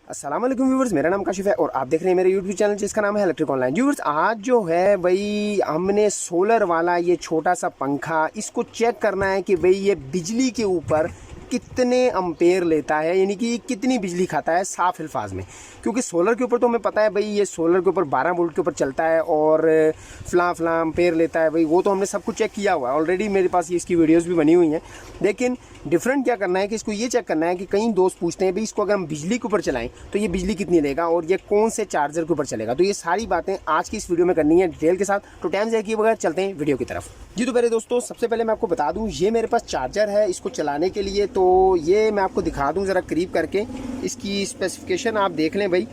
अस्सलाम वालेकुम व्यूवर्स, मेरा नाम काशिफ है और आप देख रहे हैं मेरे यूट्यूब चैनल जिसका नाम है इलेक्ट्रिक ऑनलाइन। व्यूवर्स, आज जो है भाई हमने सोलर वाला ये छोटा सा पंखा इसको चेक करना है कि भाई ये बिजली के ऊपर कितने अम्पेयर लेता है, यानी कि कितनी बिजली खाता है साफ अल्फाज में। क्योंकि सोलर के ऊपर तो हमें पता है भाई ये सोलर के ऊपर 12 वोल्ट के ऊपर चलता है और फला अम्पेयर लेता है भाई, वो तो हमने सब कुछ चेक किया हुआ है ऑलरेडी, मेरे पास ये इसकी वीडियोस भी बनी हुई हैं। लेकिन डिफरेंट क्या करना है कि इसको ये चेक करना है कि कई दोस्त पूछते हैं भाई इसको अगर हम बिजली के ऊपर चलाएं तो ये बिजली कितनी लेगा और ये कौन से चार्जर के ऊपर चलेगा। तो ये सारी बातें आज की इस वीडियो में करनी है डिटेल के साथ। तो टाइम ज़ाया किए बगैर चलते हैं वीडियो की तरफ। जी तो पहले दोस्तों, सबसे पहले मैं आपको बता दूं ये मेरे पास चार्जर है इसको चलाने के लिए। तो ये मैं आपको दिखा दूं ज़रा करीब करके, इसकी स्पेसिफिकेशन आप देख लें भाई।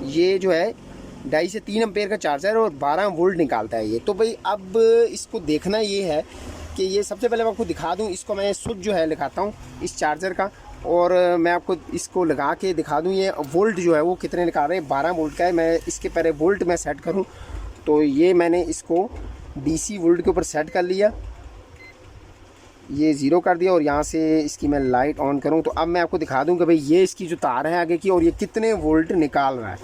ये जो है 2.5 से 3 एम्पेयर का चार्जर है और 12 वोल्ट निकालता है ये। तो भाई अब इसको देखना ये है कि ये सबसे पहले मैं आपको दिखा दूं, इसको मैं स्विच जो है लगाता हूं इस चार्जर का और मैं आपको इसको लगा के दिखा दूं ये वोल्ट जो है वो कितने निकाल रहे हैं। 12 वोल्ट का है। मैं इसके पहले वोल्ट मैं सेट करूं, तो ये मैंने इसको DC वोल्ट के ऊपर सेट कर लिया, ये 0 कर दिया और यहाँ से इसकी मैं लाइट ऑन करूँ तो अब मैं आपको दिखा दूँ कि भाई ये इसकी जो तार है आगे की और ये कितने वोल्ट निकाल रहा है।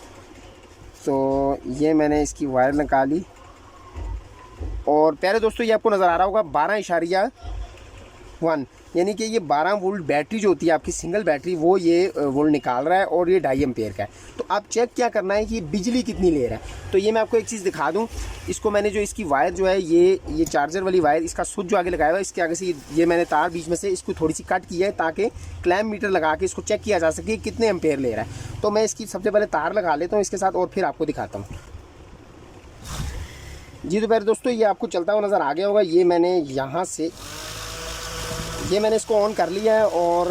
तो ये मैंने इसकी वायर निकाली और प्यारे दोस्तों ये आपको नज़र आ रहा होगा 12.1, यानी कि ये 12 वोल्ट बैटरी जो होती है आपकी सिंगल बैटरी, वो ये वोल्ट निकाल रहा है और ये 2.5 एम्पेयर का है। तो आप चेक क्या करना है कि बिजली कितनी ले रहा है। तो ये मैं आपको एक चीज़ दिखा दूं, इसको मैंने जो इसकी वायर जो है ये चार्जर वाली वायर, इसका स्विच जो आगे लगाया हुआ है इसके आगे से ये मैंने तार बीच में से इसको थोड़ी सी कट किया है ताकि क्लैम्प मीटर लगा के इसको चेक किया जा सके कितने एम्पेयर ले रहा है। तो मैं इसकी सबसे पहले तार लगा लेता हूँ इसके साथ और फिर आपको दिखाता हूँ। जी तो प्यारे दोस्तों, ये आपको चलता हुआ नज़र आ गया होगा। ये मैंने यहाँ से मैंने इसको ऑन कर लिया है और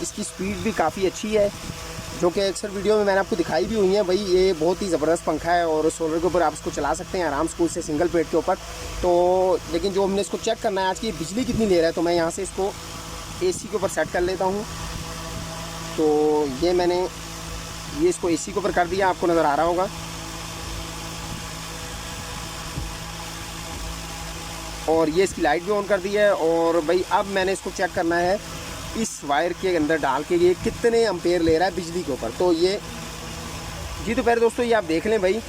इसकी स्पीड भी काफ़ी अच्छी है, जो कि अक्सर वीडियो में मैंने आपको दिखाई भी हुई है। भाई ये बहुत ही ज़बरदस्त पंखा है और सोलर के ऊपर आप इसको चला सकते हैं आराम से सिंगल पेट के ऊपर। तो लेकिन जो हमने इसको चेक करना है आज की बिजली कितनी ले रहा है, तो मैं यहाँ से इसको AC के ऊपर सेट कर लेता हूँ। तो ये मैंने इसको AC के ऊपर कर दिया, आपको नज़र आ रहा होगा। और ये इसकी लाइट भी ऑन कर दी है और भाई अब मैंने इसको चेक करना है इस वायर के अंदर डाल के ये कितने एम्पेयर ले रहा है बिजली के ऊपर। तो ये जी तो पहले दोस्तों ये आप देख लें भाई,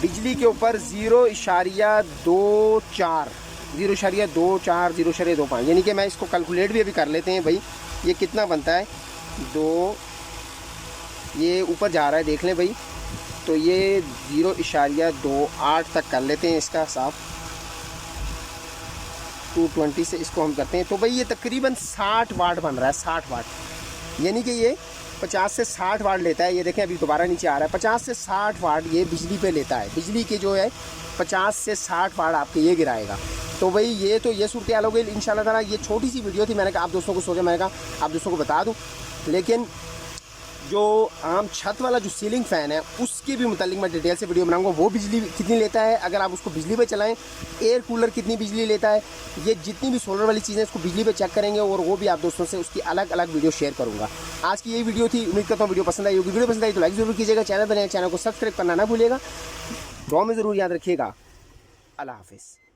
बिजली के ऊपर 0.24 यानी कि मैं इसको कैलकुलेट भी अभी कर लेते हैं भाई ये कितना बनता है। 2 ये ऊपर जा रहा है देख लें भाई, तो ये 0.28 तक कर लेते हैं इसका साफ। 220 से इसको हम करते हैं तो भाई ये तकरीबन 60 वाट बन रहा है। 60 वाट यानी कि ये 50 से 60 वाट लेता है। ये देखें अभी दोबारा नीचे आ रहा है, 50 से 60 वाट ये बिजली पे लेता है। बिजली के जो है 50 से 60 वाट आपके ये गिराएगा। तो भाई ये सूरत हाल हो गई इंशाल्लाह ताला। ये छोटी सी वीडियो थी, मैंने कहा आप दोस्तों को सोचा, मैंने कहा आप दोस्तों को बता दूँ। लेकिन जो आम छत वाला जो सीलिंग फ़ैन है उसके भी मुतालिक मैं डिटेल से वीडियो बनाऊंगा, वो बिजली कितनी लेता है अगर आप उसको बिजली पे चलाएं। एयर कूलर कितनी बिजली लेता है, ये जितनी भी सोलर वाली चीज़ें इसको बिजली पे चेक करेंगे और वो भी आप दोस्तों से उसकी अलग अलग वीडियो शेयर करूँगा। आज की यही वीडियो थी, उम्मीद करता हूँ वीडियो पसंद आई होगी। वीडियो पसंद आई तो लाइक ज़रूर कीजिएगा, चैनल को सब्सक्राइब करना ना भूलिएगा। दुआ में ज़रूर याद रखिएगा। अल्लाह हाफिज़।